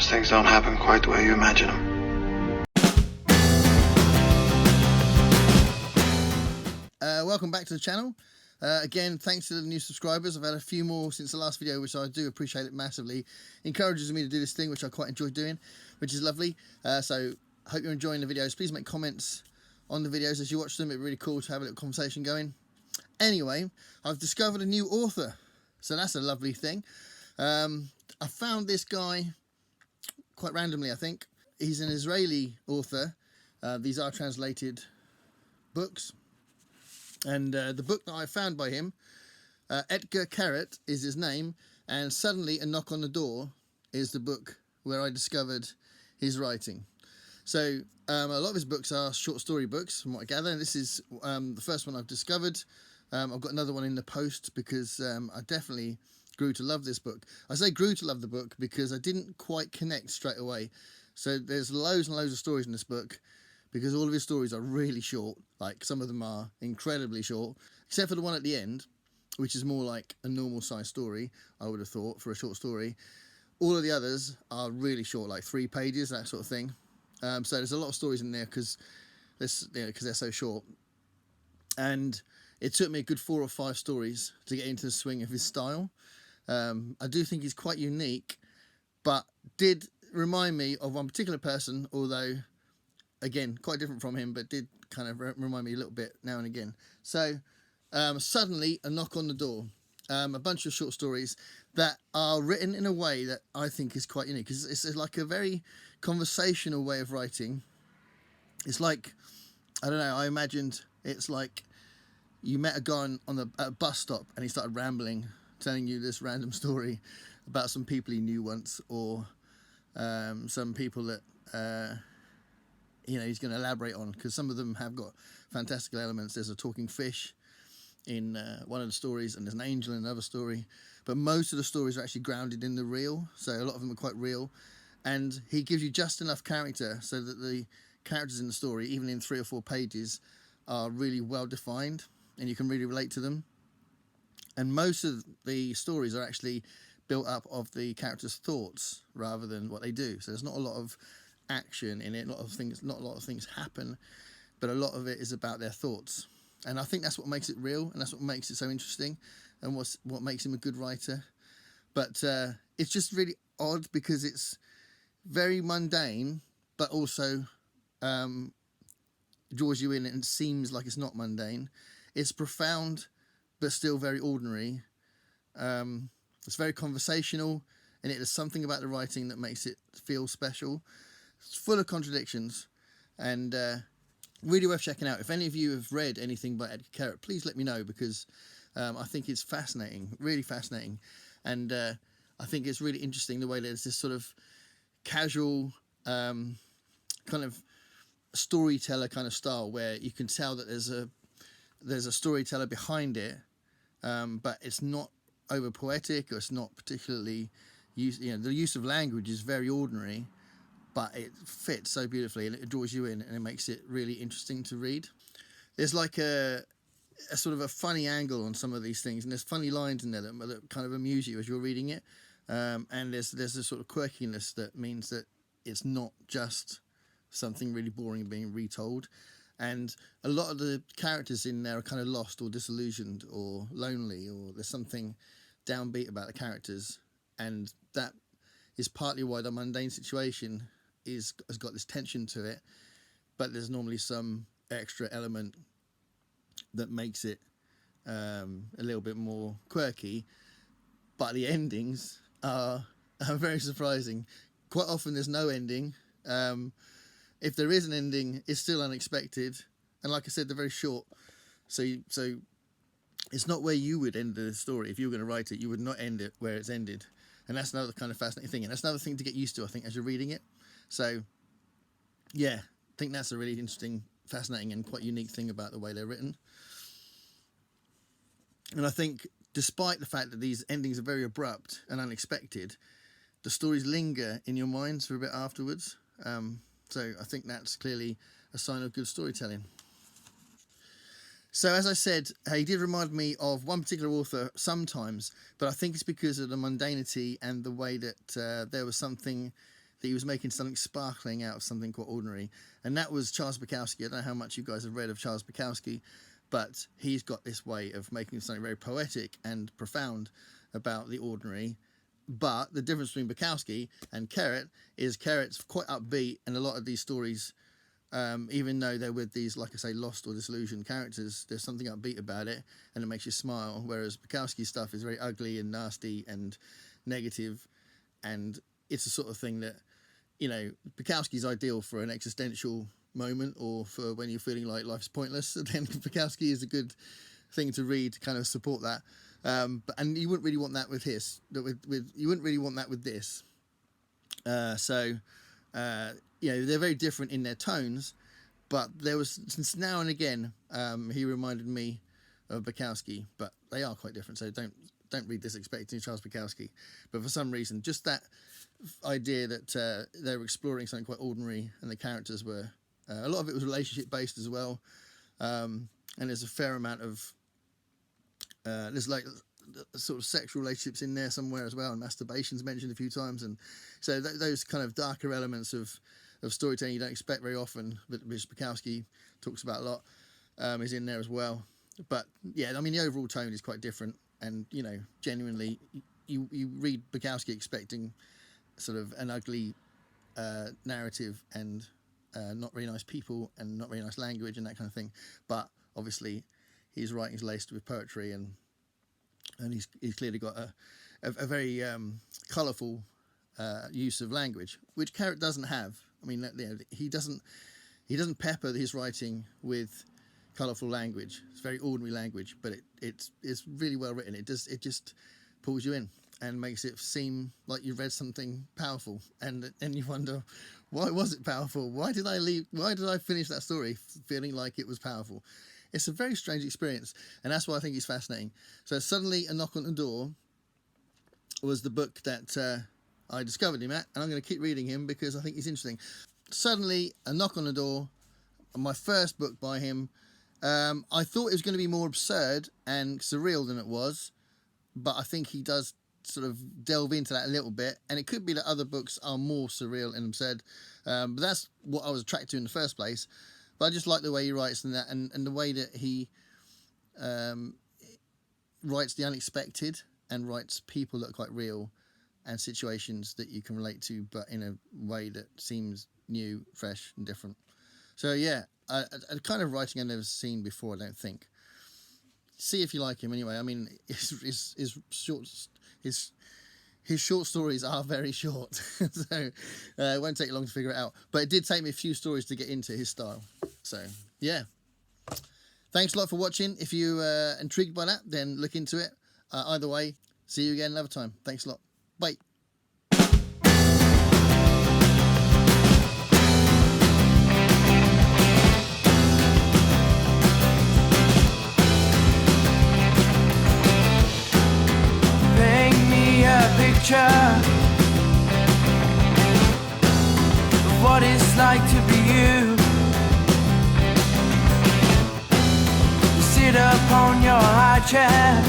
sometimes things don't happen quite the way you imagine them. Welcome back to the channel. Again, thanks to the new subscribers. I've had a few more since the last video, which I do appreciate it massively. Encourages me to do this thing, which I quite enjoy doing, which is lovely. So I hope you're enjoying the videos. Please make comments on the videos as you watch them. It'd be really cool to have a little conversation going. Anyway, I've discovered a new author, so that's a lovely thing. I found this guy quite randomly, I think. He's an Israeli author. These are translated books. And the book that I found by him, Etger Keret is his name, and Suddenly a Knock on the Door is the book where I discovered his writing. So a lot of his books are short story books, from what I gather, and this is the first one I've discovered. I've got another one in the post because I definitely grew to love this book. I say grew to love the book because I didn't quite connect straight away. So there's loads and loads of stories in this book, because all of his stories are really short. Like, some of them are incredibly short, except for the one at the end, which is more like a normal size story, I would have thought, for a short story. All of the others are really short, like 3 pages, that sort of thing. So there's a lot of stories in there because they're so short. And it took me a good 4 or 5 stories to get into the swing of his style. I do think he's quite unique, but did remind me of one particular person, although again, quite different from him, but did kind of remind me a little bit now and again. So, Suddenly a Knock on the Door. A bunch of short stories that are written in a way that I think is quite unique, because it's like a very conversational way of writing. It's like, I don't know, I imagined it's like you met a guy on a bus stop and he started rambling, telling you this random story about some people he knew once, or some people that he's going to elaborate on, because some of them have got fantastical elements. There's a talking fish in one of the stories, and there's an angel in another story, but most of the stories are actually grounded in the real, so a lot of them are quite real, and he gives you just enough character so that the characters in the story, even in 3 or 4 pages, are really well defined and you can really relate to them. And most of the stories are actually built up of the characters' thoughts rather than what they do, so there's not a lot of action in it. Not a lot of things happen, but a lot of it is about their thoughts, and I think that's what makes it real, and that's what makes it so interesting, and what makes him a good writer. But it's just really odd because it's very mundane, but also draws you in and seems like it's not mundane. It's profound, but still very ordinary. It's very conversational, and it is something about the writing that makes it feel special. It's full of contradictions, and really worth checking out. If any of you have read anything by Etger Keret, please let me know, because I think it's fascinating, really fascinating, and I think it's really interesting the way there's this sort of casual kind of storyteller kind of style, where you can tell that there's a storyteller behind it, but it's not over poetic, or it's not particularly the use of language is very ordinary, but it fits so beautifully and it draws you in and it makes it really interesting to read. There's like a sort of a funny angle on some of these things, and there's funny lines in there that kind of amuse you as you're reading it, and there's a sort of quirkiness that means that it's not just something really boring being retold. And a lot of the characters in there are kind of lost or disillusioned or lonely, or there's something downbeat about the characters, and that is partly why the mundane situation has got this tension to it, but there's normally some extra element that makes it a little bit more quirky. But the endings are very surprising. Quite often there's no ending. If there is an ending, it's still unexpected, and like I said, they're very short, so it's not where you would end the story. If you were going to write it, you would not end it where it's ended, and that's another kind of fascinating thing, and that's another thing to get used to, I think, as you're reading it. So yeah, I think that's a really interesting, fascinating and quite unique thing about the way they're written. And I think despite the fact that these endings are very abrupt and unexpected, the stories linger in your minds for a bit afterwards. So I think that's clearly a sign of good storytelling. So as I said, he did remind me of one particular author sometimes, but I think it's because of the mundanity and the way that there was something that he was making something sparkling out of something quite ordinary. And that was Charles Bukowski. I don't know how much you guys have read of Charles Bukowski, but he's got this way of making something very poetic and profound about the ordinary. But the difference between Bukowski and Keret is Keret's quite upbeat, and a lot of these stories, even though they're with these, like I say, lost or disillusioned characters, there's something upbeat about it, and it makes you smile. Whereas Bukowski's stuff is very ugly and nasty and negative, and it's the sort of thing that, you know, Bukowski's ideal for an existential moment, or for when you're feeling like life's pointless. Then Bukowski is a good thing to read to kind of support that. And you wouldn't really want that with his. You wouldn't really want that with this. You know, they're very different in their tones, but there was, since now and again, he reminded me of Bukowski, but they are quite different. So don't read this expecting Charles Bukowski. But for some reason, just that idea that they were exploring something quite ordinary, and the characters were, a lot of it was relationship based as well, and there's a fair amount of there's like sort of sexual relationships in there somewhere as well, and masturbation's mentioned a few times, and so those kind of darker elements of storytelling you don't expect very often, but which Bukowski talks about a lot, is in there as well. But yeah, I mean, the overall tone is quite different, and you know, genuinely, you read Bukowski expecting sort of an ugly narrative and not very nice people and not very nice language and that kind of thing, but obviously his writing's laced with poetry, and he's clearly got a very colourful use of language, which Keret doesn't have. I mean, you know, he doesn't pepper his writing with colourful language. It's very ordinary language, but it's really well written. It just pulls you in and makes it seem like you've read something powerful, and you wonder, why was it powerful? Why did I finish that story feeling like it was powerful? It's a very strange experience, and that's why I think he's fascinating. So Suddenly a Knock on the Door was the book that I discovered him at, and I'm going to keep reading him because I think he's interesting. Suddenly a Knock on the Door, my first book by him. I thought it was going to be more absurd and surreal than it was, but I think he does sort of delve into that a little bit, and it could be that other books are more surreal and absurd, but that's what I was attracted to in the first place. But I just like the way he writes and that, and the way that he writes the unexpected and writes people that are quite real and situations that you can relate to, but in a way that seems new, fresh, and different. So yeah, a kind of writing I've never seen before, I don't think. See if you like him anyway. I mean, his short stories are very short, so it won't take you long to figure it out. But it did take me a few stories to get into his style. So yeah, thanks a lot for watching. If you intrigued by that, then look into it. Either way, see you again another time. Thanks a lot. Bye. Picture of what it's like to be you. You sit up on your high chair